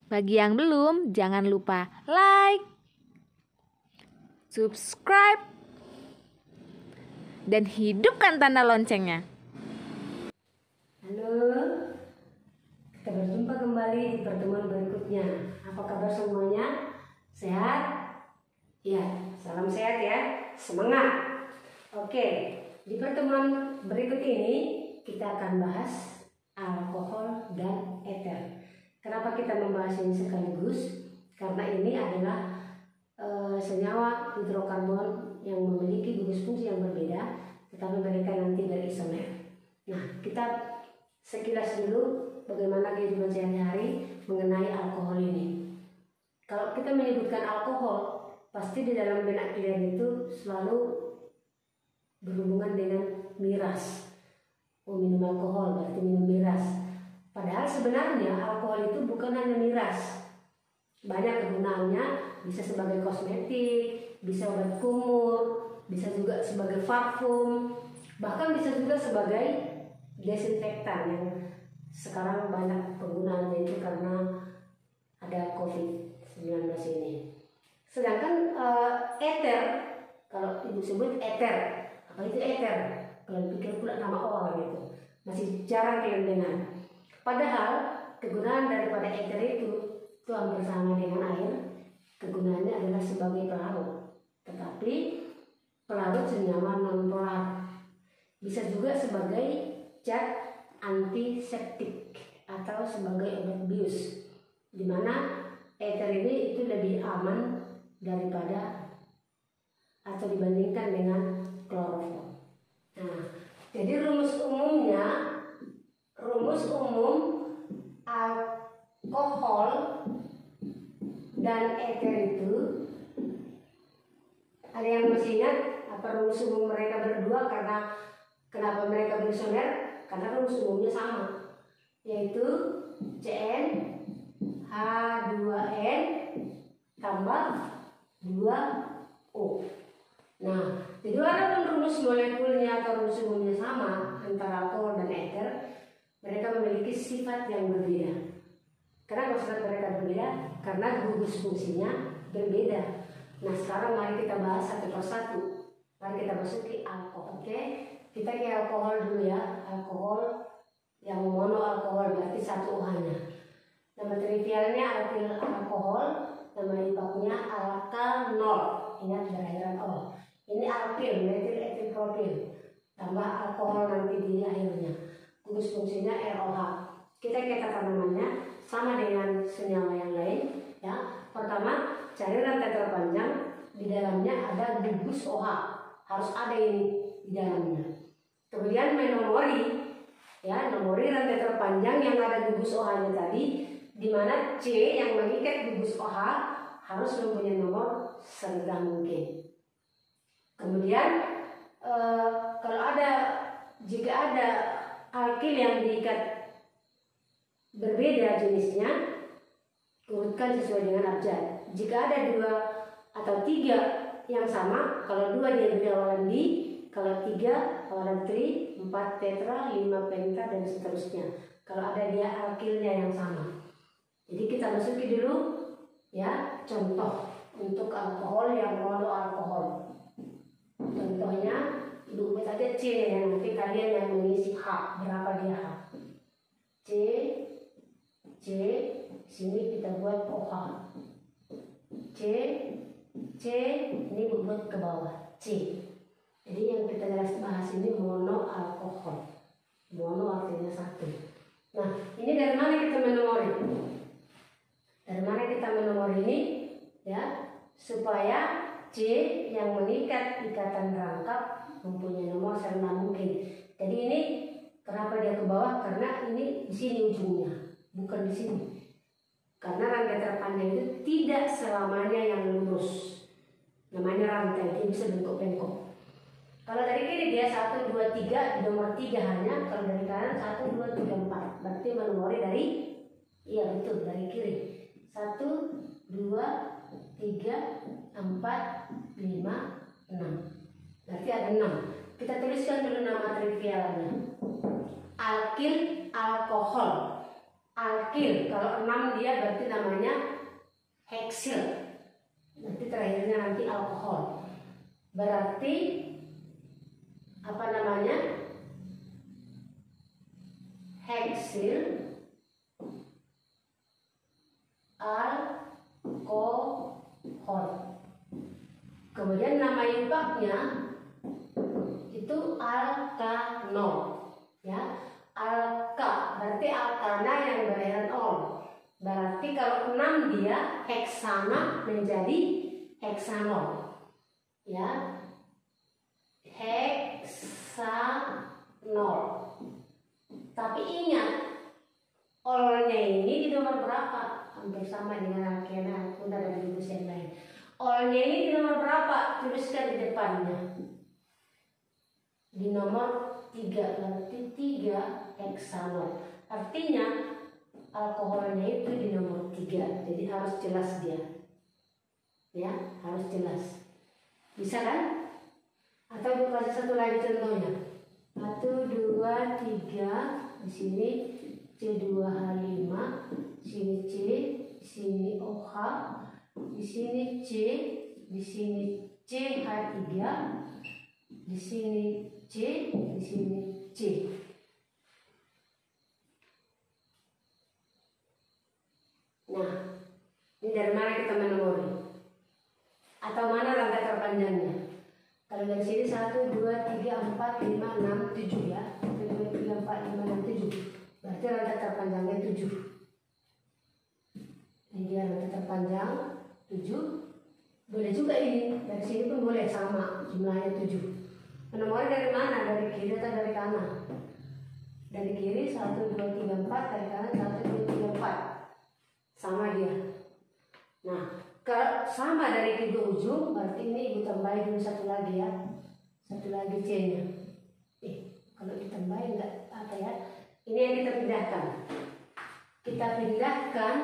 Bagi yang belum, jangan lupa like, subscribe, dan hidupkan tanda loncengnya. Halo, kita berjumpa kembali di pertemuan berikutnya. Apa kabar semuanya? Sehat? Ya, salam sehat ya. Semangat. Oke, di pertemuan berikut ini kita akan bahas alkohol dan eter. Kenapa kita membahas ini sekaligus? Karena ini adalah senyawa hidrokarbon yang memiliki gugus fungsi yang berbeda, tetapi mereka nanti berisomer. Nah, kita sekilas dulu bagaimana kehidupan sehari-hari mengenai alkohol ini. Kalau kita menyebutkan alkohol, pasti di dalam benak kalian itu selalu berhubungan dengan miras. Oh, minum alkohol berarti minum miras. Padahal sebenarnya alkohol itu bukan hanya miras. Banyak kegunaannya, bisa sebagai kosmetik, bisa obat kumur, bisa juga sebagai parfum, bahkan bisa juga sebagai desinfektan yang sekarang banyak penggunaannya itu karena ada COVID-19 ini. Sedangkan eter, kalau ibu sebut eter, apa itu eter? Kalian pikir pula nama orang itu, masih jarang kalian dengar. Padahal kegunaan daripada eter itu hampir sama dengan air. Kegunaannya adalah sebagai pelarut, tetapi pelarut senyawa non polar. Bisa juga sebagai zat antiseptik atau sebagai obat bius, di mana eter ini itu lebih aman daripada atau dibandingkan dengan kloroform. Nah, jadi rumus umum alkohol dan eter itu, ada yang masih ingat apa rumus umum mereka berdua? Karena kenapa mereka berisomer? Karena rumus umumnya sama, yaitu CnH2n tambah 2O. Nah, jadi walaupun rumus molekulnya atau rumus umumnya sama antara alkohol dan eter, mereka memiliki sifat yang berbeda. Kenapa sifat mereka berbeda? Karena gugus fungsinya berbeda. Nah, sekarang mari kita bahas satu persatu. Mari kita masuki alkohol. Oke, kita ke alkohol dulu ya. Alkohol yang mono alkohol berarti satu OH-nya. Nama trivialnya alkyl alkohol, nama lengkapnya alkanol. Ingat berakhiran ol. Ini alkyl, metil etil propil. Tambah alkohol nanti di akhirnya. Gugus fungsinya ROH. Kita katakan namanya sama dengan senyawa yang lain ya. Pertama, cairan tetra panjang, di dalamnya ada gugus OH, harus ada ini di dalamnya. Kemudian menomori ya, nomori rantai terpanjang yang ada gugus OH-nya tadi, di mana C yang mengikat gugus OH harus mempunyai nomor serendah mungkin. Kemudian jika ada alkil yang diikat berbeda jenisnya, urutkan sesuai dengan abjad. Jika ada 2 atau 3 yang sama, kalau 2 dia beri awalan di, kalau 3 awalan tri, 4 tetra, 5 penta, dan seterusnya. Kalau ada dia alkilnya yang sama. Jadi kita masuki dulu ya contoh untuk alkohol yang mono alkohol. Contohnya ibu buat aja C ya, nanti kalian yang mengisi H, berapa dia H. C sini kita buat OH. C ini buat ke bawah C. Jadi yang kita bahas ini mono alkohol. Mono artinya satu. Nah, ini dari mana kita menomori? Dari mana kita menomori ini? Ya, supaya C yang mengikat ikatan rangkap mempunyai nomor serendah mungkin. Jadi ini kenapa dia ke bawah? Karena ini di sini ujungnya, bukan di sini. Karena rantai terpanjang itu tidak selamanya yang lurus. Namanya rantai, dia bisa bentuk bengkok. Kalau dari kiri dia 1, 2, 3, di nomor 3 hanya. Kalau dari kanan 1, 2, 3, 4. Berarti menomori dari, iya betul, dari kiri. 1, 2, 3, 4, 5, 6. Berarti ada 6. Kita tuliskan dulu nama trivialnya. Alkyl alkohol. alkil. Kalau 6 dia berarti namanya heksil. Nanti terakhirnya nanti alkohol. Berarti apa namanya? Heksil alkohol. Kemudian nama iupaknya itu alkanol, ya. Alka berarti alkana yang berakhiran ol. Berarti kalau 6 dia heksana menjadi heksanol, ya. Heksanol. Tapi ingat, olnya ini di nomor berapa? Hampir sama dengan alkena atau dari rumus yang lain. Olnya ini di nomor berapa? Tuliskan di depannya. Di nomor 3, berarti 3 heksanol. Artinya alkoholnya itu di nomor 3. Jadi harus jelas dia. Ya, harus jelas. Bisa kan? Atau kasih satu lagi contohnya. 1, 2, 3. Di sini C2H5, di sini C, di sini OH, di sini C, di sini CH3, di sini C, di sini C. Nah, ini dari mana kita memori? Atau mana rantai terpanjangnya? Kalau dari sini 1, 2, 3, 4, 5, 6, 7 ya. 1, 2, 3, 4, 5, 6, 7. Berarti rantai terpanjangnya 7. Ini dia rantai terpanjang 7. Boleh juga ini. Dari sini pun boleh sama jumlahnya 7. Menomori dari mana? Dari kiri atau dari kanan? Dari kiri 1, 2, 3, 4. Dari kanan 1, 2, 3, 4. Sama dia. Nah, kalau sama dari kedua ujung, berarti ini ibu tambahin dulu satu lagi ya. Satu lagi C-nya. Kalau ditambahin enggak apa ya? Ini yang kita pindahkan. Kita pindahkan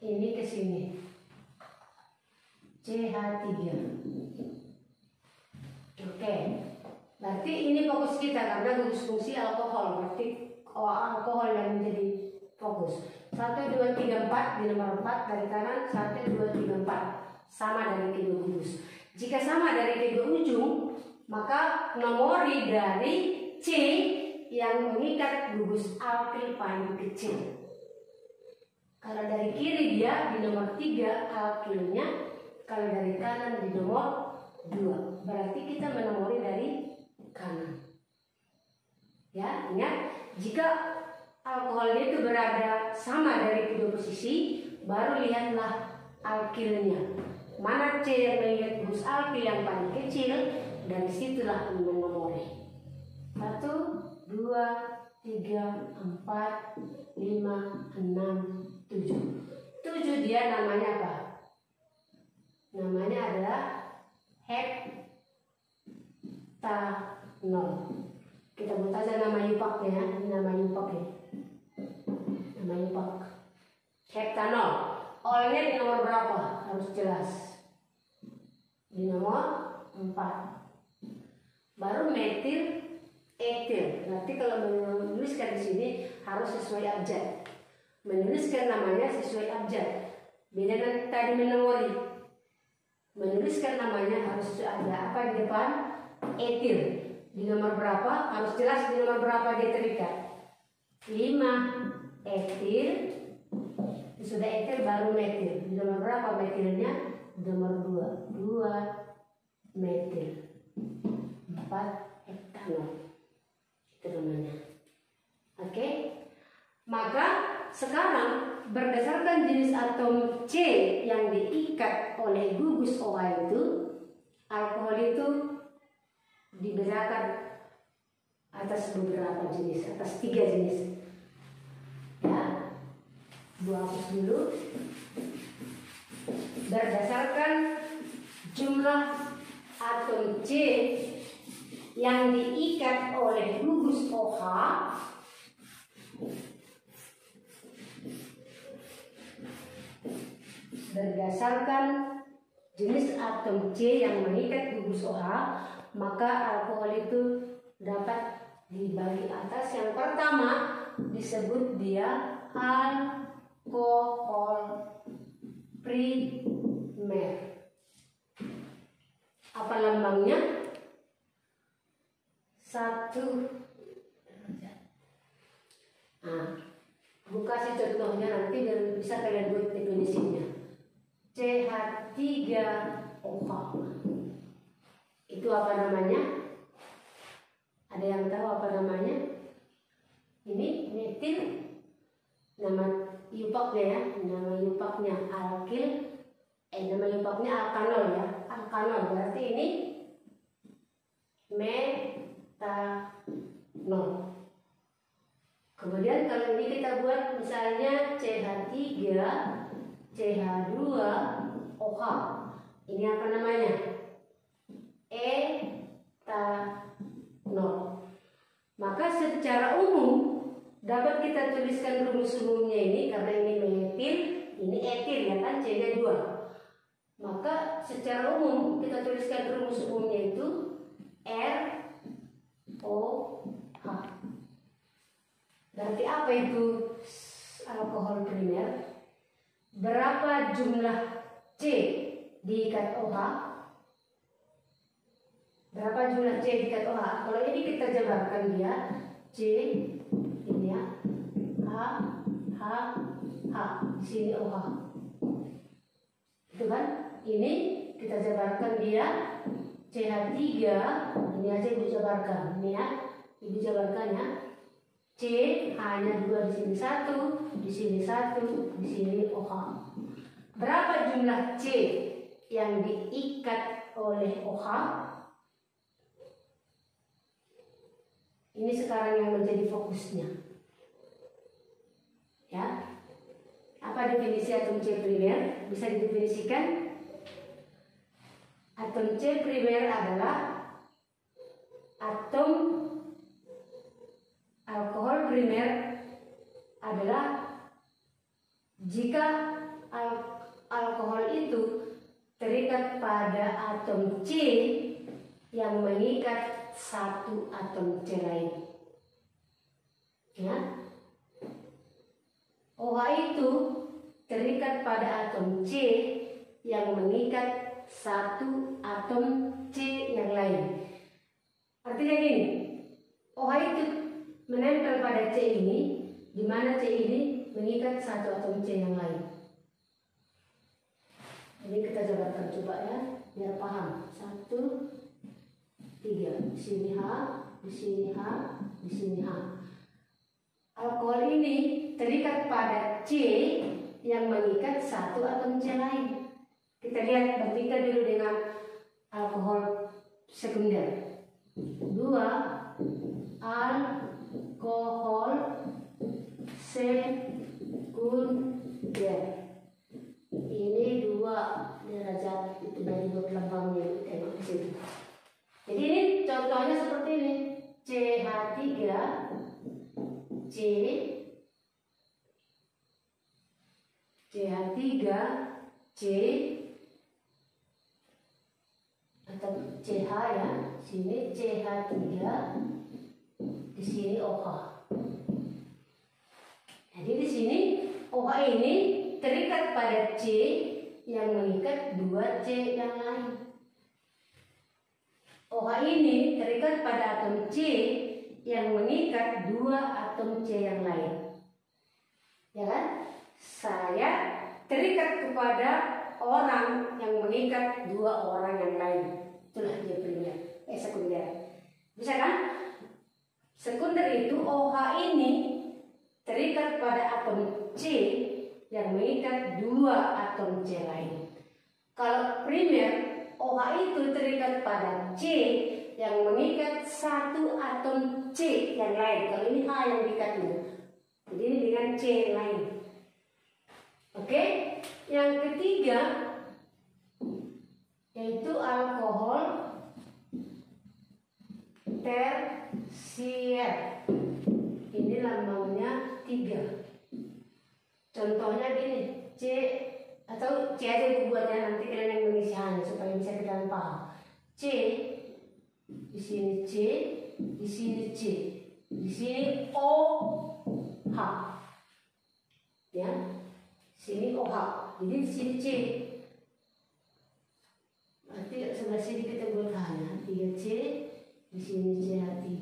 ini ke sini. CH3. Oke. Berarti ini fokus kita karena gugus fungsi alkohol. Berarti alkohol yang menjadi fokus. 1, 2, 3, 4 di nomor 4 dari kanan 1, 2, 3, 4 sama dari kedua gugus. Jika sama dari kedua ujung, maka nomori dari C yang mengikat gugus alkil paling kecil. Kalau dari kiri dia di nomor 3 alkilnya, kalau dari kanan di nomor 2. Berarti kita menomori dari kanan. Ya, ingat jika alkoholnya itu berada sama dari kedua posisi, baru lihatlah alkilnya. Mana C yang mengikat gugus alkil yang paling kecil, dan disitulah menomori. 1, 2, 3, 4, 5, 6, 7. 7 dia namanya apa? Namanya adalah hektanol. Kita buat aja nama iupaknya, ini nama iupaknya. Nama iupak. Hektanol. Olnya di nomor berapa? Harus jelas. Di nomor 4. Baru metil etil. Nanti kalau menuliskan di sini harus sesuai abjad. Menuliskan namanya sesuai abjad. Beda dengan tadi menomori. Menuliskan namanya harus ada apa di depan? Etil. Di nomor berapa? Harus jelas di nomor berapa dia terikat. 5 etil. Sudah etil baru metil. Di nomor berapa metilnya? Nomor 2. 2 metil. 4 hektanol. Itu namanya. Oke. Maka sekarang berdasarkan jenis atom C yang diikat oleh gugus OH itu, alkohol itu dibedakan atas beberapa jenis, atas 3 jenis. Ya, hapus dulu. Berdasarkan jumlah atom C yang diikat oleh gugus OH, berdasarkan jenis atom C yang mengikat gugus OH, maka alkohol itu dapat dibagi atas. Yang pertama disebut dia alkohol primer. Apa lambangnya? 1. Nah, aku kasih contohnya nanti dan bisa kalian buat definisinya. CH3OH. Itu apa namanya? Ada yang tahu apa namanya? Ini metil. Nama yupaknya ya, nama yupaknya alkil. Nama yupaknya alkanol ya, alkanol berarti ini metanol. Kemudian kalau ini kita buat misalnya CH3, CH2OH. Ini apa namanya? Etanol. Maka secara umum dapat kita tuliskan rumus umumnya ini karena ini metil, ini etil ya kan, C-nya 2. Maka secara umum kita tuliskan rumus umumnya itu ROH. Berarti apa itu alkohol primer? Berapa jumlah C diikat OH? Berapa jumlah C diikat OH? Kalau ini kita jabarkan dia C ini ya, H, di sini OH. Itu kan? Ini kita jabarkan dia CH3, ini aja ibu jabarkan, ini ya, ibu jabarkan ya. C hanya 2 di sini 1, di sini 1, di sini OH. Berapa jumlah C yang diikat oleh OH? Ini sekarang yang menjadi fokusnya. Ya. Apa definisi atom C primer? Bisa didefinisikan? Atom C primer adalah atom alkohol primer adalah jika alkohol itu terikat pada atom C yang mengikat satu atom C lain. Ya. OH itu terikat pada atom C yang mengikat satu atom C yang lain. Artinya gini, OH itu menempel pada C ini, di mana C ini mengikat satu atom C yang lain. Jadi kita jabarkan coba ya, biar paham. 1, 3, di sini H, di sini H, di sini H. Alkohol ini terikat pada C yang mengikat satu atom C lain. Kita lihat, bandingkan dulu dengan alkohol sekunder. 2 alkohol sekunder. Ini 2 derajat, itu dari dua lambangnya, tengok di sini. Jadi ini contohnya seperti ini. CH3 C, CH3 C atau CH ya, sini CH3, di sini OH. Jadi di sini OH ini terikat pada C yang mengikat 2 C yang lain. OH ini terikat pada atom C yang mengikat 2 atom C yang lain. Ya kan? Saya terikat kepada orang yang mengikat 2 orang yang lain. Itulah dia primer, sekunder. Bisa kan? Sekunder itu OH ini terikat pada atom C yang mengikat 2 atom C lain. Kalau primer, OH itu terikat pada C yang mengikat 1 atom C yang lain. Kalau ini H yang diikatnya, jadi ini dengan C yang lain. Oke, yang ketiga yaitu alkohol tersier. Ini lambangnya 3. Contohnya gini, C atau C aja ibu buatnya, nanti kalian yang mengisi hanya supaya bisa kalian paham. C, di sini C, di sini C, di sini O, H. ya. Sini OH, jadi di sini C. Berarti sebelah sini kita buat hanya 3C, di sini CH3,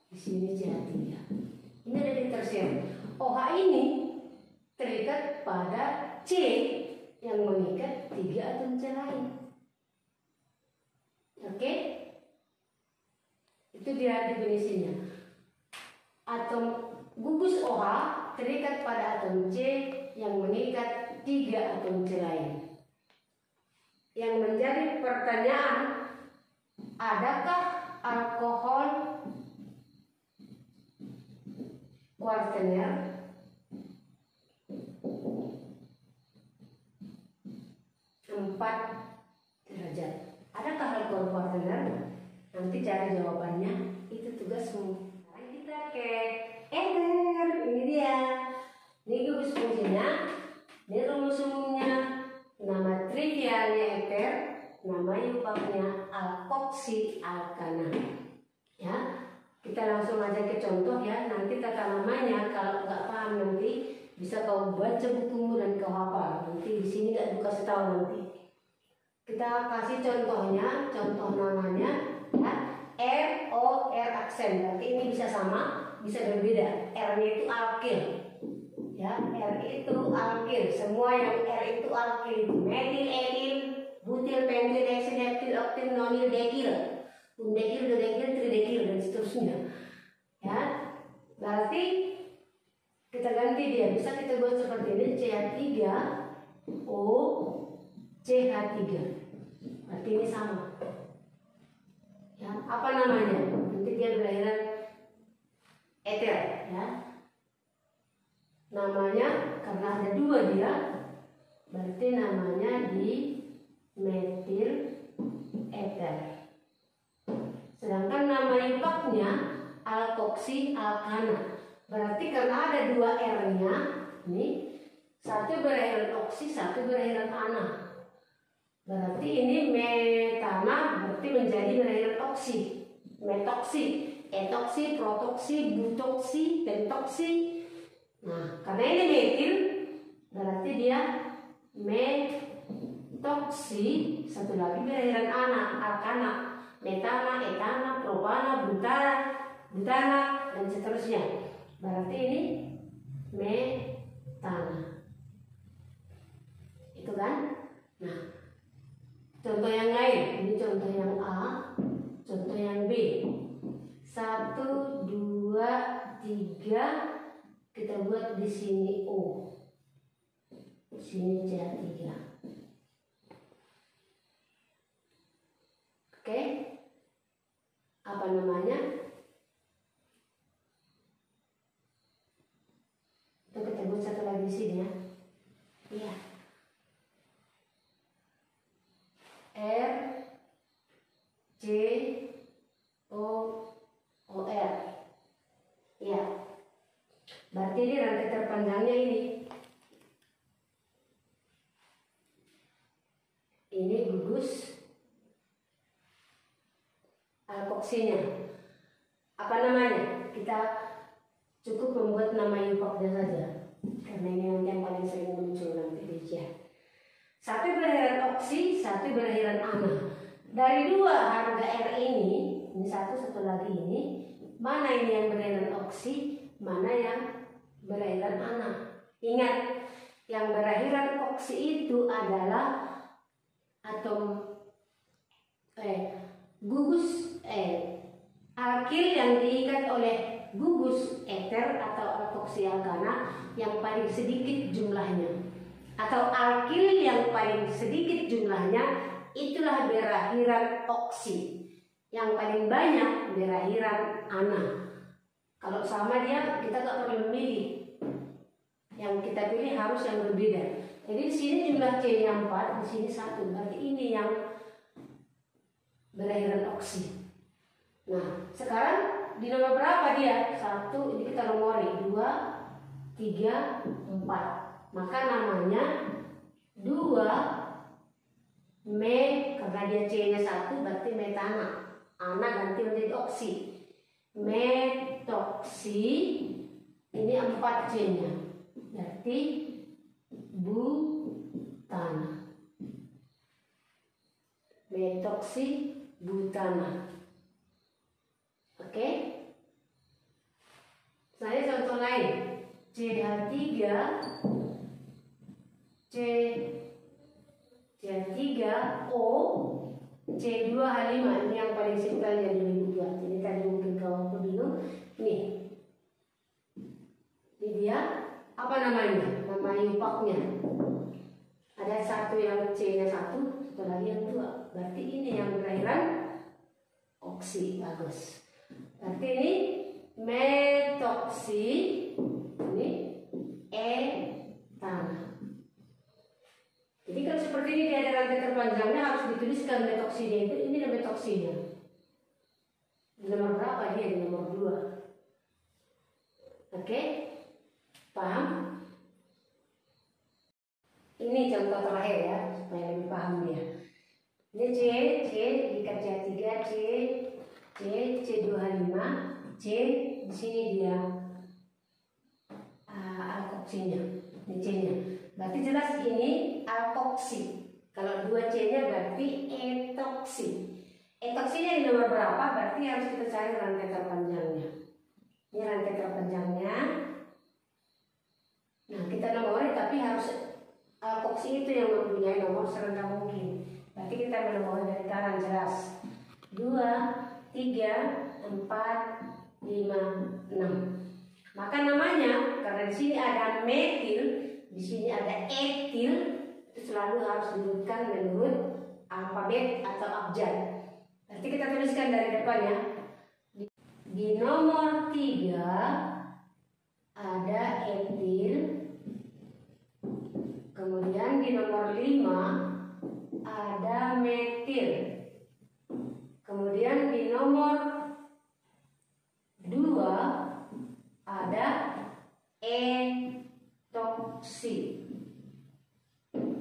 di sini CH3. Ini ada tersier. OH ini terikat pada C yang mengikat 3 atom C lain. Oke? Itu dia definisinya. Atom gugus OH terikat pada atom C yang mengikat 3 atom C lain. Yang menjadi pertanyaan, adakah alkohol kuartener empat derajat? Adakah alkohol kuartener? Nanti cari jawabannya, itu tugasmu. Sekarang kita ke ether, ini dia. Ini gugus fungsinya, ini rumus umumnya. Nama trivialnya ether, nama yupaknya alkoksi alkana. Ya, kita langsung aja ke contoh ya. Nanti tata namanya kalau nggak paham nanti bisa kau baca bukumu dan kau hafal. Nanti di sini nggak dikasih tahu nanti. Kita kasih contohnya, contoh namanya ya, R O R aksen. Berarti ini bisa sama, bisa berbeda. R-nya itu alkil. Ya, R itu alkil. Semua yang R itu alkil itu metil, etil, butil, pentil, heksil, heptil, oktil, nonil, dekil, undekil, dodekil, tridekil dan seterusnya. Ya, berarti kita ganti dia. Bisa kita buat seperti ini, CH3O CH3. Berarti ini sama. Ya, apa namanya? Nanti dia berlainan ether ya. Namanya karena ada 2 dia, berarti namanya di metil ether. Sedangkan nama yupaknya alkoksi alkana. Berarti karena ada 2 R-nya, ini satu berakhiran oksi, satu berakhiran ana. Berarti ini metana, berarti menjadi berakhiran oksi. Metoksi, etoksi, protoksi, butoksi, pentoksi. Nah, karena ini metil, berarti dia metoksi. Satu lagi berakhiran ana, alkana, metana, etana, propana, butana, dan seterusnya. Berarti ini metana. Itu kan? Nah, contoh yang lain. Ini contoh yang A, contoh yang B. 1, 2, 3. Kita buat di sini O. Sini CH3. Oke? Apa namanya? Itu kita buat satu lagi di sini ya. Iya. R C O O R. Iya. Berarti ini rantai terpanjangnya ini. Ini gugus alkoksinya. Apa namanya? Kita cukup membuat nama yupaknya saja. Karena ini yang paling sering muncul nanti di chat. Satu berakhiran oksi, satu berakhiran ana. Dari 2 harga R ini satu lagi ini, mana ini yang berakhiran oksi, mana yang berakhiran ana. Ingat, yang berakhiran oksi itu adalah atom gugus alkil yang diikat oleh gugus ether atau alkoksi alkana yang paling sedikit jumlahnya, atau alkil yang paling sedikit jumlahnya itulah berakhiran oksi, yang paling banyak berakhiran ana. Kalau sama dia kita nggak perlu memilih, yang kita pilih harus yang berbeda. Jadi di sini jumlah C-nya 4, di sini 1, berarti ini yang berakhiran oksi. Nah, sekarang di nomor berapa dia? 1, ini kita nomori 2, 3, 4. Maka namanya 2 me, karena dia C-nya 1 berarti metana. Ana ganti menjadi oksi. Metoksi, ini 4 C-nya. berarti butana. Metoksibutana. Oke. Saya contoh lain. CH3 CH3O C2H5. Ini yang paling simpel yang dibuat. Ini tadi mungkin kalau bingung. Nih. Ini dia. Apa namanya? Nama yupaknya. Ada satu yang C-nya satu, satu lagi yang dua. Berarti ini yang berairan oksi. Bagus. Berarti ini metoksi, ini etana. Jadi kalau seperti ini dia ada rantai terpanjangnya harus dituliskan metoksinya itu. Ini metoksinya. Di nomor berapa dia? Di nomor 2. Oke? Paham? Ini contoh terakhir ya, supaya lebih paham dia. Ini C ikat CH3, C2H5, C di sini dia alkoksinya, ini C-nya. Berarti jelas ini alkoksi. Kalau 2C-nya berarti etoksi. Etoksinya di nomor berapa? Berarti harus kita cari rantai terpanjangnya. Ini rantai terpanjangnya. Nah, kita nomorin tapi harus alkoksi itu yang mempunyai nomor serendah mungkin. Berarti kita menomorkan dari kanan jelas. 2, 3, 4, 5, 6. Maka namanya karena di sini ada metil, di sini ada etil, itu selalu harus diurutkan menurut alfabet atau abjad. Nanti kita tuliskan dari depan ya. Di nomor 3 ada etil. Kemudian di nomor 5 ada metil. Kemudian di nomor 2 ada etoksi.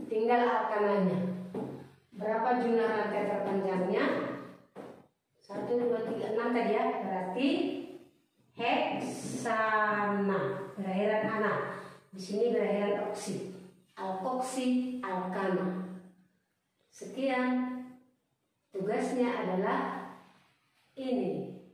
Tinggal alkananya. Berapa jumlah rantai terpanjangnya? 1, 2, 3, 6 tadi ya. Berarti heksana. Berairan ana. Di sini berairan oksi. Alkoksi, alkana. Sekian. Tugasnya adalah ini.